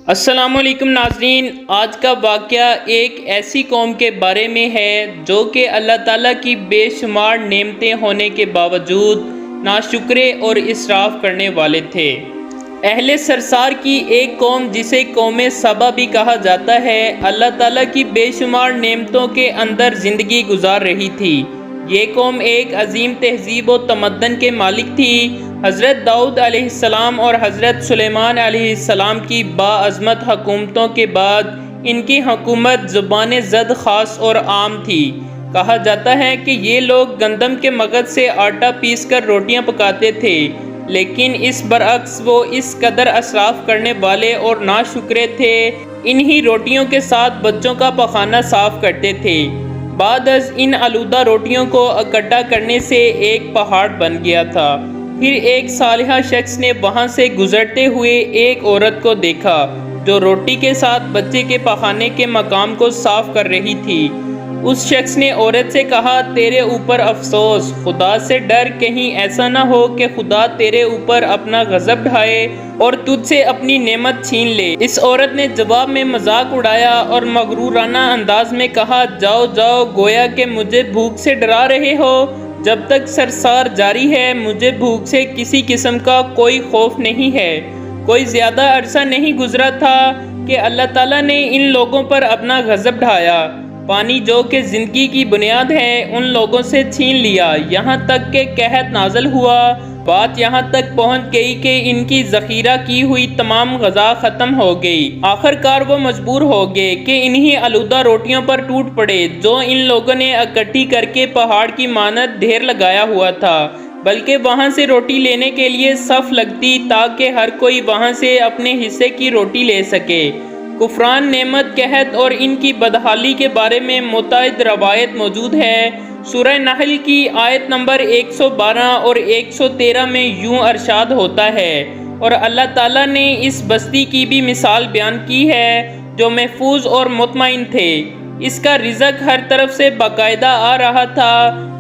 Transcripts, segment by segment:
السلام علیکم ناظرین، آج کا واقعہ ایک ایسی قوم کے بارے میں ہے جو کہ اللہ تعالیٰ کی بے شمار نعمتیں ہونے کے باوجود ناشکرے اور اسراف کرنے والے تھے۔ اہل سرسار کی ایک قوم جسے قوم سبا بھی کہا جاتا ہے، اللہ تعالیٰ کی بے شمار نعمتوں کے اندر زندگی گزار رہی تھی۔ یہ قوم ایک عظیم تہذیب و تمدن کے مالک تھی۔ حضرت داؤد علیہ السلام اور حضرت سلیمان علیہ السلام کی باعظمت حکومتوں کے بعد ان کی حکومت زبان زد خاص اور عام تھی۔ کہا جاتا ہے کہ یہ لوگ گندم کے مغز سے آٹا پیس کر روٹیاں پکاتے تھے، لیکن اس برعکس وہ اس قدر اسراف کرنے والے اور ناشکرے تھے، انہی روٹیوں کے ساتھ بچوں کا پخانہ صاف کرتے تھے۔ بعد از ان آلودہ روٹیوں کو اکٹھا کرنے سے ایک پہاڑ بن گیا تھا۔ پھر ایک صالحہ شخص نے وہاں سے گزرتے ہوئے ایک عورت کو دیکھا جو روٹی کے ساتھ بچے کے پخانے کے مقام کو صاف کر رہی تھی۔ اس شخص نے عورت سے کہا، تیرے اوپر افسوس، خدا سے ڈر، کہیں ایسا نہ ہو کہ خدا تیرے اوپر اپنا غضب ڈھائے اور تجھ سے اپنی نعمت چھین لے۔ اس عورت نے جواب میں مذاق اڑایا اور مغرورانہ انداز میں کہا، جاؤ جاؤ، گویا کہ مجھے بھوک سے ڈرا رہے ہو۔ جب تک سرسار جاری ہے مجھے بھوک سے کسی قسم کا کوئی خوف نہیں ہے۔ کوئی زیادہ عرصہ نہیں گزرا تھا کہ اللہ تعالیٰ نے ان لوگوں پر اپنا غضب ڈھایا۔ پانی جو کہ زندگی کی بنیاد ہے ان لوگوں سے چھین لیا، یہاں تک کہ قحط نازل ہوا۔ بات یہاں تک پہنچ گئی کہ ان کی ذخیرہ کی ہوئی تمام غذا ختم ہو گئی۔ آخر کار وہ مجبور ہو گئے کہ انہی آلودہ روٹیوں پر ٹوٹ پڑے جو ان لوگوں نے اکٹھی کر کے پہاڑ کی مانند ڈھیر لگایا ہوا تھا، بلکہ وہاں سے روٹی لینے کے لیے صف لگتی تاکہ ہر کوئی وہاں سے اپنے حصے کی روٹی لے سکے۔ کفران نعمت، قحط اور ان کی بدحالی کے بارے میں متعدد روایت موجود ہے۔ سورہ نحل کی آیت نمبر 112 اور 113 میں یوں ارشاد ہوتا ہے، اور اللہ تعالیٰ نے اس بستی کی بھی مثال بیان کی ہے جو محفوظ اور مطمئن تھے۔ اس کا رزق ہر طرف سے باقاعدہ آ رہا تھا،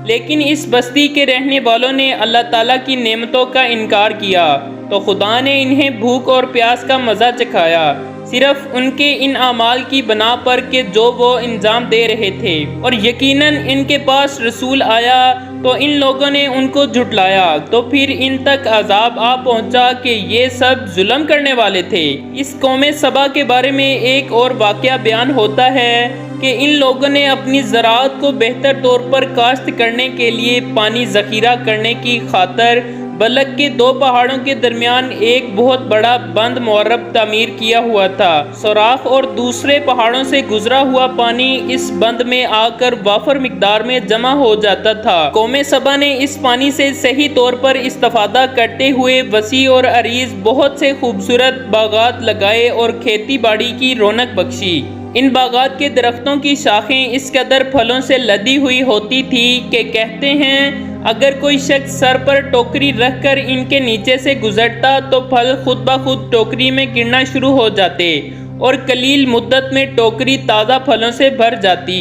لیکن اس بستی کے رہنے والوں نے اللہ تعالیٰ کی نعمتوں کا انکار کیا تو خدا نے انہیں بھوک اور پیاس کا مزہ چکھایا، صرف ان کے ان اعمال کی بنا پر کہ جو وہ انجام دے رہے تھے۔ اور یقیناً ان کے پاس رسول آیا تو ان لوگوں نے ان کو جھٹلایا، تو پھر ان تک عذاب آ پہنچا کہ یہ سب ظلم کرنے والے تھے۔ اس قوم سبا کے بارے میں ایک اور واقعہ بیان ہوتا ہے کہ ان لوگوں نے اپنی زراعت کو بہتر طور پر کاشت کرنے کے لیے پانی ذخیرہ کرنے کی خاطر بلک کے دو پہاڑوں کے درمیان ایک بہت بڑا بند معرب تعمیر کیا ہوا تھا۔ سوراخ اور دوسرے پہاڑوں سے گزرا ہوا پانی اس بند میں آ کر وافر مقدار میں جمع ہو جاتا تھا۔ قوم سبا نے اس پانی سے صحیح طور پر استفادہ کرتے ہوئے وسیع اور عریض بہت سے خوبصورت باغات لگائے اور کھیتی باڑی کی رونق بخشی۔ ان باغات کے درختوں کی شاخیں اس قدر پھلوں سے لدی ہوئی ہوتی تھی کہ کہتے ہیں اگر کوئی شخص سر پر ٹوکری رکھ کر ان کے نیچے سے گزرتا تو پھل خود بخود ٹوکری میں گرنا شروع ہو جاتے اور قلیل مدت میں ٹوکری تازہ پھلوں سے بھر جاتی۔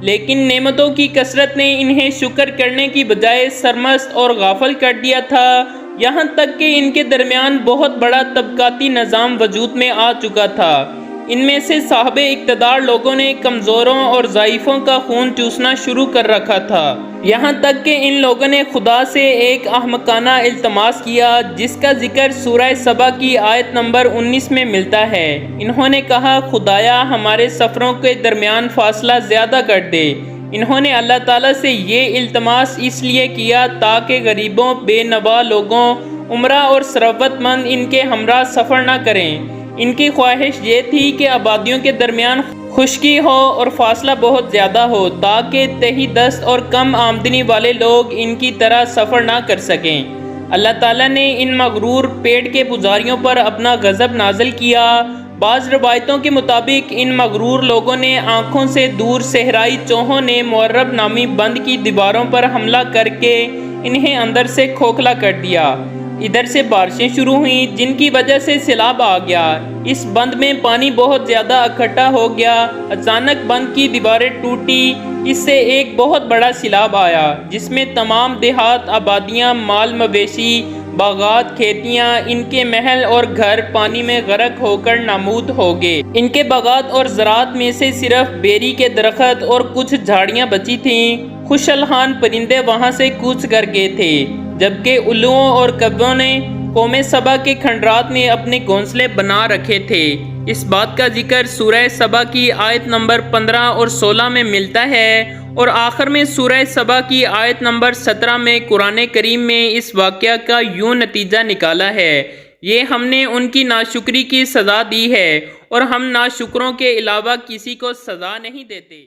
لیکن نعمتوں کی کثرت نے انہیں شکر کرنے کی بجائے سرمست اور غافل کر دیا تھا، یہاں تک کہ ان کے درمیان بہت بڑا طبقاتی نظام وجود میں آ چکا تھا۔ ان میں سے صاحب اقتدار لوگوں نے کمزوروں اور ضعیفوں کا خون چوسنا شروع کر رکھا تھا، یہاں تک کہ ان لوگوں نے خدا سے ایک احمقانہ التماس کیا جس کا ذکر سورہ سبا کی آیت نمبر 19 میں ملتا ہے۔ انہوں نے کہا، خدایا ہمارے سفروں کے درمیان فاصلہ زیادہ کر دے۔ انہوں نے اللہ تعالیٰ سے یہ التماس اس لیے کیا تاکہ غریبوں، بے نوا لوگوں، عمرہ اور ثروت مند ان کے ہمراہ سفر نہ کریں۔ ان کی خواہش یہ تھی کہ آبادیوں کے درمیان خشکی ہو اور فاصلہ بہت زیادہ ہو تاکہ تہی دست اور کم آمدنی والے لوگ ان کی طرح سفر نہ کر سکیں۔ اللہ تعالیٰ نے ان مغرور پیٹ کے پجاریوں پر اپنا غضب نازل کیا۔ بعض روایتوں کے مطابق ان مغرور لوگوں نے آنکھوں سے دور صحرائی چوہوں نے معرب نامی بند کی دیواروں پر حملہ کر کے انہیں اندر سے کھوکھلا کر دیا۔ ادھر سے بارشیں شروع ہوئیں جن کی وجہ سے سیلاب آ گیا۔ اس بند میں پانی بہت زیادہ اکٹھا ہو گیا۔ اچانک بند کی دیواریں ٹوٹی، اس سے ایک بہت بڑا سیلاب آیا جس میں تمام دیہات، آبادیاں، مال مویشی باغات، کھیتیاں، ان کے محل اور گھر پانی میں غرق ہو کر نابود ہو گئے۔ ان کے باغات اور زراعت میں سے صرف بیری کے درخت اور کچھ جھاڑیاں بچی تھیں۔ خوش الحان پرندے وہاں سے کوچ کر گئے تھے، جبکہ الوؤں اور کبوں نے قوم سبا کے کھنڈرات میں اپنے گھونسلے بنا رکھے تھے۔ اس بات کا ذکر سورہ سبا کی آیت نمبر 15 اور 16 میں ملتا ہے، اور آخر میں سورہ سبا کی آیت نمبر 17 میں قرآن کریم میں اس واقعہ کا یوں نتیجہ نکالا ہے: یہ ہم نے ان کی ناشکری کی سزا دی ہے، اور ہم ناشکروں کے علاوہ کسی کو سزا نہیں دیتے۔